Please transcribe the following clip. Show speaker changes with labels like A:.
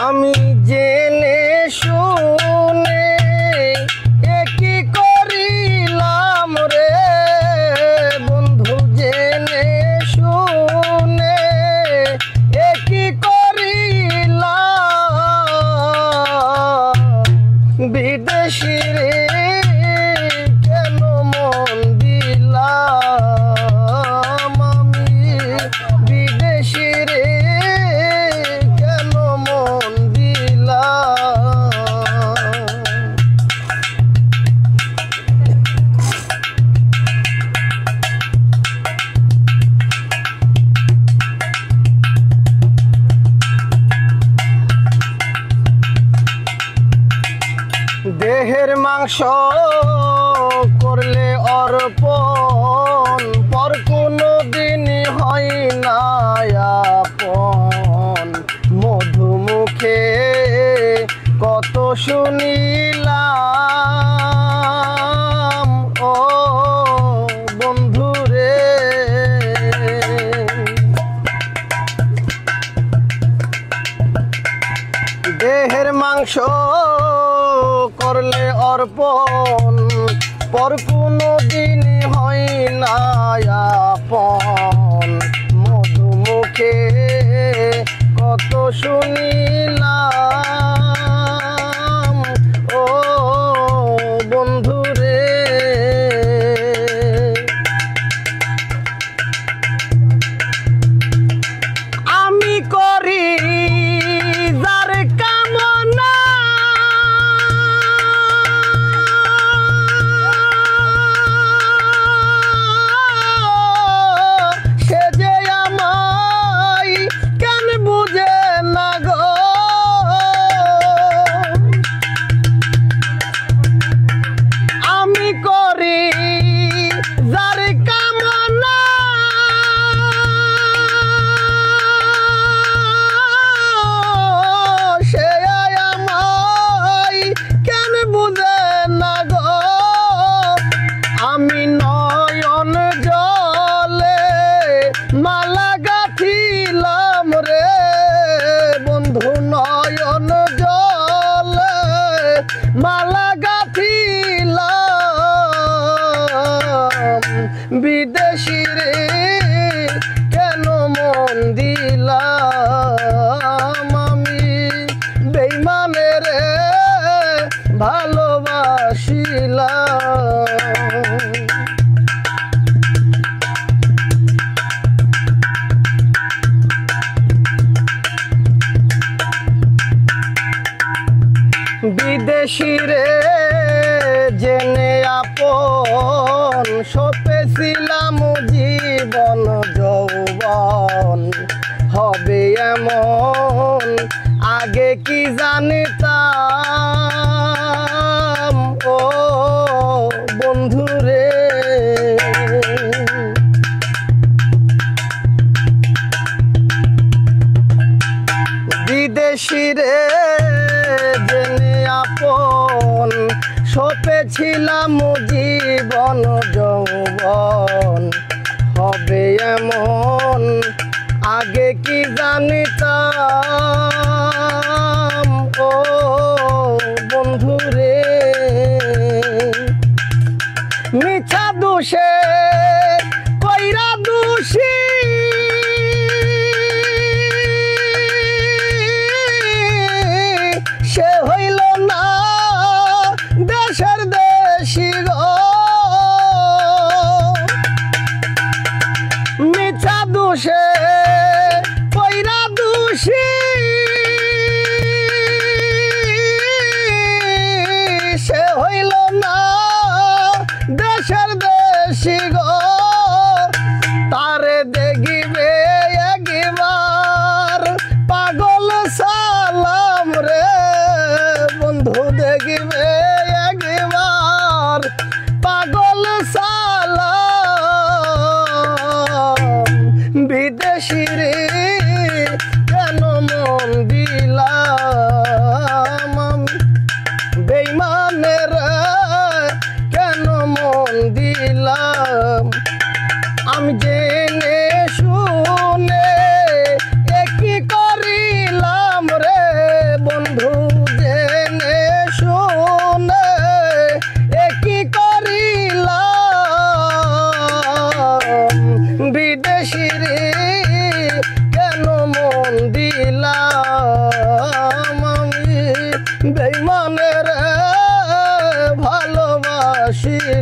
A: আমি জেনে শুনে কি করিলাম রে বন্ধু, জেনে শুনে কি করিলাম। বিদেশি রে কেন মন দিলাম আমি, বিদেশি রে কেন মন দিলাম। দেহের মাংস করলে অর্পণ, পর কোনো দিন হয় না আপন। মধুমুখে কত শুনিলাম ও বন্ধুরে। দেহের মাংস করলে অর্পণ, পর কোনো দিন হয় না আপন। মধুমুখে কত শুনিলাম ও বন্ধুরে। আমি করি যার কামনা, সে যে আমায় কেন বুঝে না গো। আমি করি যার কামনা, সে আমায় কেন বুঝে না গো। আমি নয়ন জলে মালা গাঁথিলাম রে বন্ধু, নয়ন জলে মালা গাঁথিলাম। বিদেশি রে কেন মন দিলাম আমি, বেইমানে রে ভালোবাসিলাম। বিদেশি রে জেনে আপন, সপেছিলাম জীবন যৌবন হবে এমন, আগে কি জানিতাম ও বন্ধুরে। বিদেশি রে জেনে আপন, সপেছিলাম জীবন যৌবন হবে এমন, আগে কি জানিতাম ও বন্ধুরে। মিছা দোষে কইরা দোষী, সে হইল না দেশের দেশি গো। মিছা দোষে কইরা দোষী, সে হইল না দেশের দেশি গো। তারে দেখিবে একবার পাগল সালাম রে বন্ধু, দেখিবে একবার পাগল সালাম। বিদেশি রে কেন মন দিলাম আমি, বেইমানে রে কেন মন দিলাম। আমি জেনে শুনে কি করিলাম রে মানে রে ভালোবাসিলাম।